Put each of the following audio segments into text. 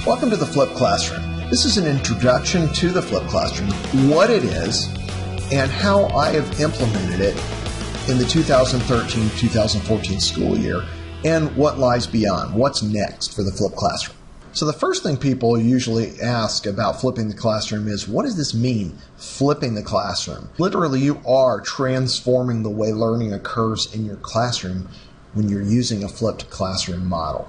Welcome to the Flipped Classroom. This is an introduction to the Flipped Classroom, what it is, and how I have implemented it in the 2013-2014 school year, and what lies beyond, what's next for the Flipped Classroom. So the first thing people usually ask about flipping the classroom is, what does this mean, flipping the classroom? Literally, you are transforming the way learning occurs in your classroom when you're using a flipped classroom model.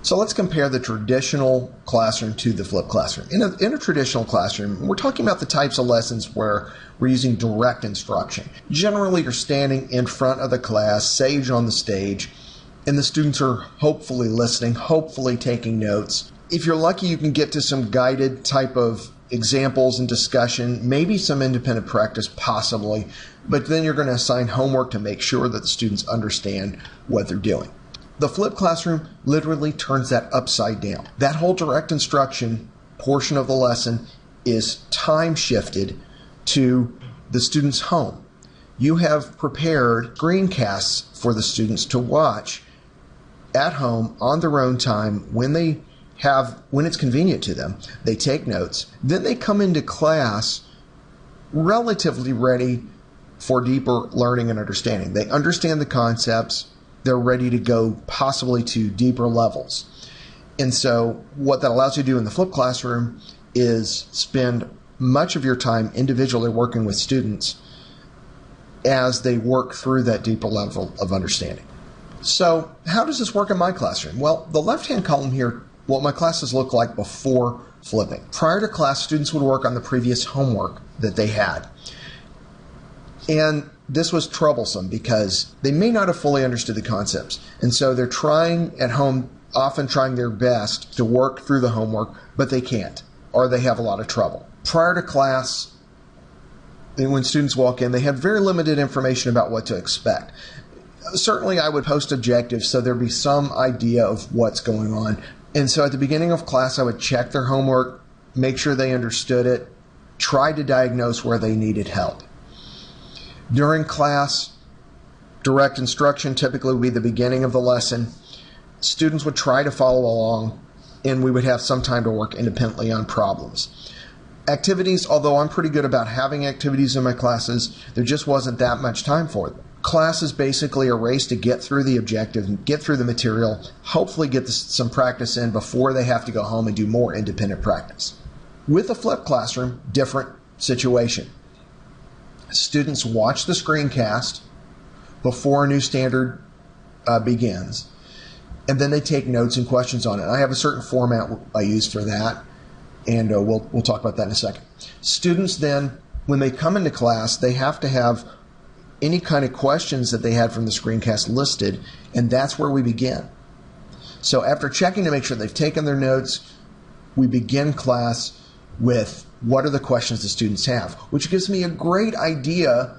So let's compare the traditional classroom to the flipped classroom. In a traditional classroom, we're talking about the types of lessons where we're using direct instruction. Generally, you're standing in front of the class, sage on the stage, and the students are hopefully listening, hopefully taking notes. If you're lucky, you can get to some guided type of examples and discussion, maybe some independent practice possibly, but then you're going to assign homework to make sure that the students understand what they're doing. The flipped classroom literally turns that upside down. That whole direct instruction portion of the lesson is time shifted to the student's home. You have prepared screencasts for the students to watch at home on their own time when it's convenient to them. They take notes. Then they come into class relatively ready for deeper learning and understanding. They understand the concepts. They're ready to go possibly to deeper levels. And so what that allows you to do in the flipped classroom is spend much of your time individually working with students as they work through that deeper level of understanding. So how does this work in my classroom? Well, the left-hand column here, what my classes look like before flipping. Prior to class, students would work on the previous homework that they had. And this was troublesome because they may not have fully understood the concepts. And so they're trying at home, often trying their best to work through the homework, but they can't, or they have a lot of trouble. Prior to class, when students walk in, they have very limited information about what to expect. Certainly, I would post objectives so there'd be some idea of what's going on. And so at the beginning of class, I would check their homework, make sure they understood it, try to diagnose where they needed help. During class, direct instruction typically would be the beginning of the lesson. Students would try to follow along, and we would have some time to work independently on problems. Activities, although I'm pretty good about having activities in my classes, there just wasn't that much time for them. Class is basically a race to get through the objective and get through the material, hopefully get some practice in before they have to go home and do more independent practice. With a flipped classroom, different situation. Students watch the screencast before a new standard begins, and then they take notes and questions on it. I have a certain format I use for that, and we'll talk about that in a second. Students then, when they come into class, they have to have any kind of questions that they had from the screencast listed, and that's where we begin. So after checking to make sure they've taken their notes, we begin class with what are the questions the students have, which gives me a great idea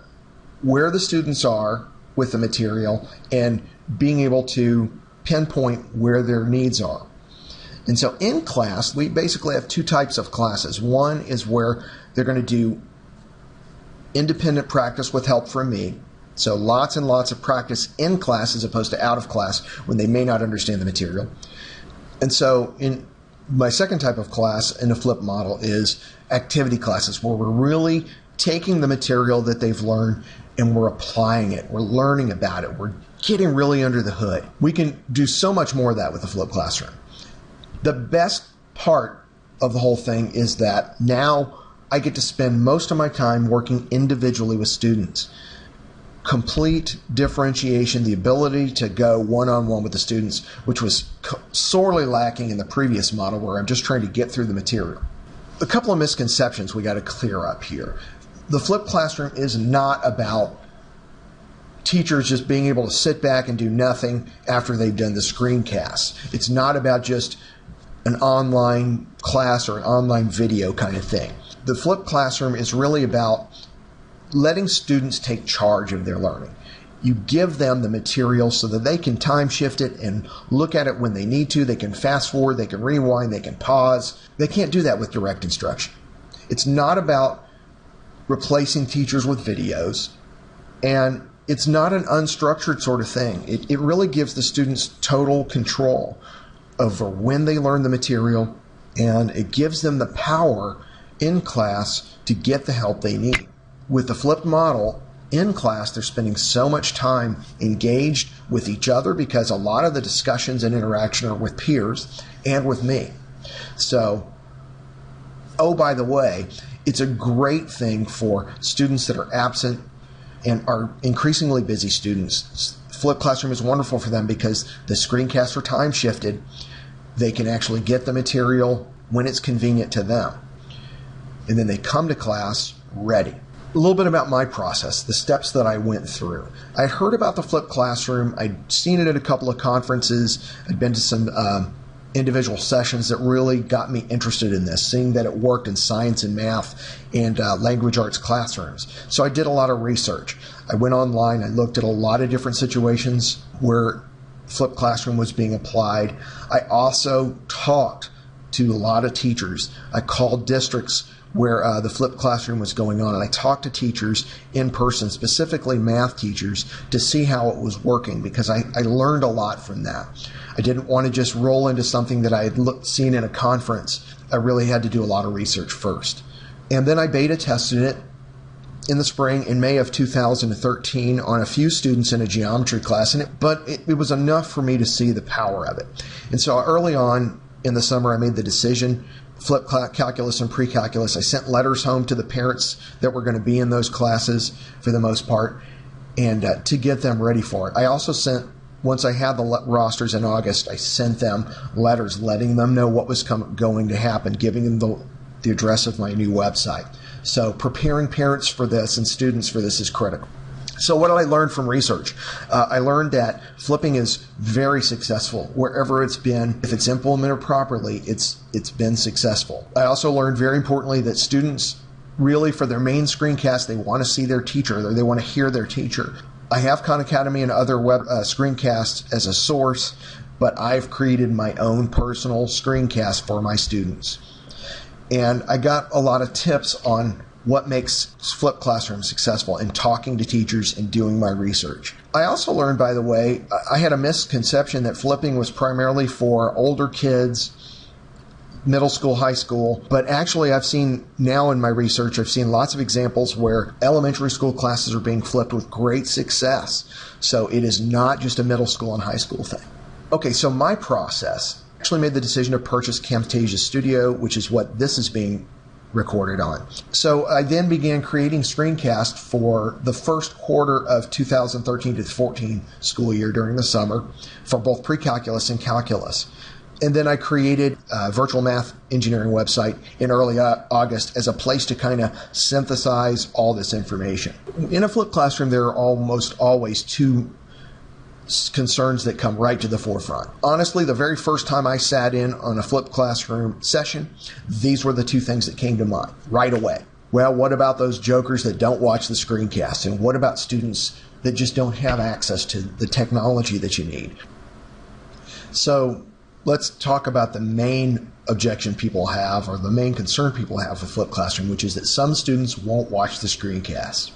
where the students are with the material and being able to pinpoint where their needs are. And so in class, we basically have two types of classes. One is where they're going to do independent practice with help from me. So lots and lots of practice in class as opposed to out of class when they may not understand the material. And so in my second type of class in a flip model is activity classes, where we're really taking the material that they've learned and we're applying it. We're learning about it. We're getting really under the hood. We can do so much more of that with a flipped classroom. The best part of the whole thing is that now I get to spend most of my time working individually with students. Complete differentiation, the ability to go one-on-one with the students, which was sorely lacking in the previous model where I'm just trying to get through the material. A couple of misconceptions we got to clear up here. The flipped classroom is not about teachers just being able to sit back and do nothing after they've done the screencast. It's not about just an online class or an online video kind of thing. The flipped classroom is really about letting students take charge of their learning. You give them the material so that they can time shift it and look at it when they need to. They can fast forward, they can rewind, they can pause. They can't do that with direct instruction. It's not about replacing teachers with videos, and it's not an unstructured sort of thing. It really gives the students total control over when they learn the material, and it gives them the power in class to get the help they need. With the flipped model, in class, they're spending so much time engaged with each other because a lot of the discussions and interaction are with peers and with me. So, oh, by the way, it's a great thing for students that are absent and are increasingly busy students. Flipped Classroom is wonderful for them because the screencasts are time shifted. They can actually get the material when it's convenient to them. And then they come to class ready. A little bit about my process, the steps that I went through. I heard about the flipped classroom. I'd seen it at a couple of conferences. I'd been to some individual sessions that really got me interested in this, seeing that it worked in science and math and language arts classrooms. So I did a lot of research. I went online. I looked at a lot of different situations where flipped classroom was being applied. I also talked to a lot of teachers. I called districts where the flipped classroom was going on, and I talked to teachers in person, specifically math teachers, to see how it was working, because I learned a lot from that. I didn't want to just roll into something that I had seen in a conference. I really had to do a lot of research first. And then I beta tested it in the spring, in May of 2013, on a few students in a geometry class, but it was enough for me to see the power of it. And so early on in the summer, I made the decision, flip calculus and pre-calculus. I sent letters home to the parents that were going to be in those classes for the most part, and to get them ready for it. I also sent, once I had the rosters in August, I sent them letters letting them know what was going to happen, giving them the address of my new website. So preparing parents for this and students for this is critical. So what did I learn from research? I learned that flipping is very successful wherever it's been. If it's implemented properly, it's been successful. I also learned, very importantly, that students really, for their main screencast, they want to see their teacher, or they want to hear their teacher. I have Khan Academy and other web screencasts as a source, but I've created my own personal screencast for my students. And I got a lot of tips on what makes flipped classroom successful in talking to teachers and doing my research. I also learned, by the way, I had a misconception that flipping was primarily for older kids, middle school, high school, but actually I've seen now in my research, I've seen lots of examples where elementary school classes are being flipped with great success. So it is not just a middle school and high school thing. Okay, so my process, I actually made the decision to purchase Camtasia Studio, which is what this is being recorded on. So I then began creating screencasts for the first quarter of 2013 to 14 school year during the summer for both pre-calculus and calculus. And then I created a virtual math engineering website in early August as a place to kind of synthesize all this information. In a flipped classroom, there are almost always two concerns that come right to the forefront. Honestly, the very first time I sat in on a flipped classroom session, these were the two things that came to mind right away. Well, what about those jokers that don't watch the screencast? And what about students that just don't have access to the technology that you need? So let's talk about the main objection people have, or the main concern people have with flipped classroom, which is that some students won't watch the screencast.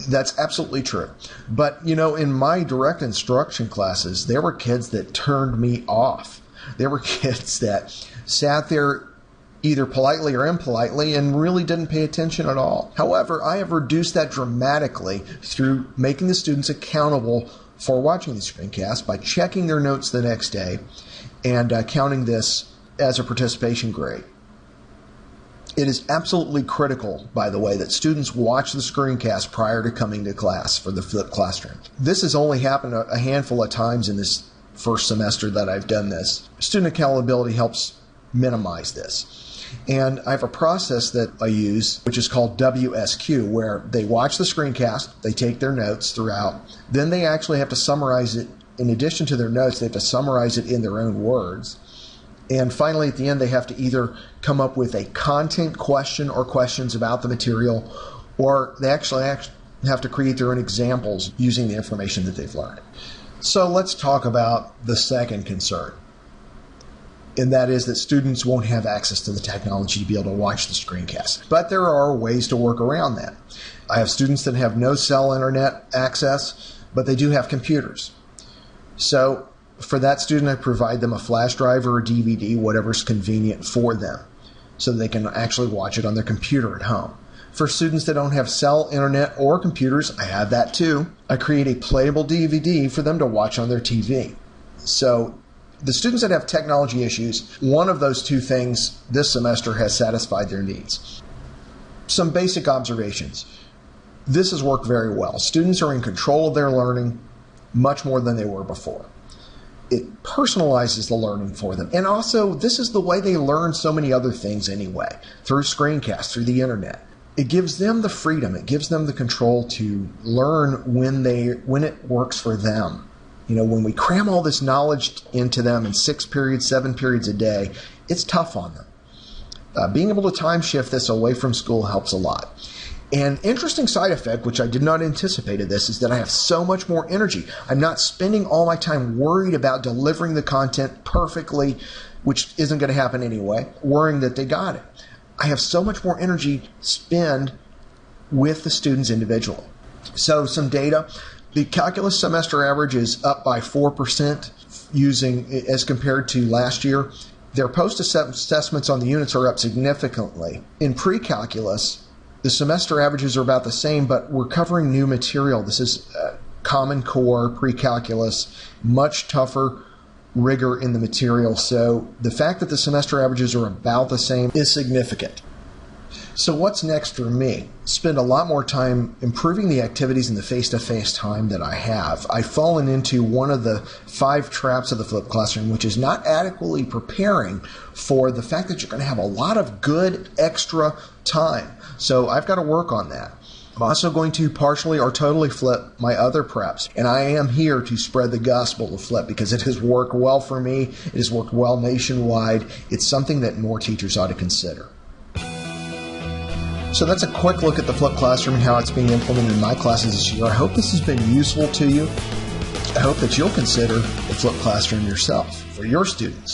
That's absolutely true. But, you know, in my direct instruction classes, there were kids that turned me off. There were kids that sat there either politely or impolitely and really didn't pay attention at all. However, I have reduced that dramatically through making the students accountable for watching the screencast by checking their notes the next day and counting this as a participation grade. It is absolutely critical, by the way, that students watch the screencast prior to coming to class for the flipped classroom. This has only happened a handful of times in this first semester that I've done this. Student accountability helps minimize this. And I have a process that I use, which is called WSQ, where they watch the screencast, they take their notes throughout, then they actually have to summarize it. In addition to their notes, they have to summarize it in their own words. And finally, at the end, they have to either come up with a content question or questions about the material, or they actually have to create their own examples using the information that they've learned. So let's talk about the second concern, and that is that students won't have access to the technology to be able to watch the screencast. But there are ways to work around that. I have students that have no cell internet access, but they do have computers. So For that student, I provide them a flash drive or a DVD, whatever's convenient for them, so they can actually watch it on their computer at home. For students that don't have cell, internet, or computers, I have that too. I create a playable DVD for them to watch on their TV. So the students that have technology issues, one of those two things this semester has satisfied their needs. Some basic observations. This has worked very well. Students are in control of their learning much more than they were before. It personalizes the learning for them. And also, this is the way they learn so many other things anyway, through screencasts, through the internet. It gives them the freedom, it gives them the control to learn when it works for them. You know, when we cram all this knowledge into them in 6 periods, 7 periods a day, it's tough on them. Being able to time shift this away from school helps a lot. An interesting side effect, which I did not anticipate of this, is that I have so much more energy. I'm not spending all my time worried about delivering the content perfectly, which isn't going to happen anyway, worrying that they got it. I have so much more energy to spend with the students individually. So some data. The calculus semester average is up by 4% as compared to last year. Their post-assessments on the units are up significantly. In pre-calculus, the semester averages are about the same, but we're covering new material. This is Common Core, pre-calculus, much tougher rigor in the material. So the fact that the semester averages are about the same is significant. So what's next for me? Spend a lot more time improving the activities in the face-to-face time that I have. I've fallen into one of the 5 traps of the flipped classroom, which is not adequately preparing for the fact that you're going to have a lot of good extra time. So I've got to work on that. I'm also going to partially or totally flip my other preps. And I am here to spread the gospel of flip because it has worked well for me. It has worked well nationwide. It's something that more teachers ought to consider. So that's a quick look at the flipped classroom and how it's being implemented in my classes this year. I hope this has been useful to you. I hope that you'll consider the flipped classroom yourself for your students.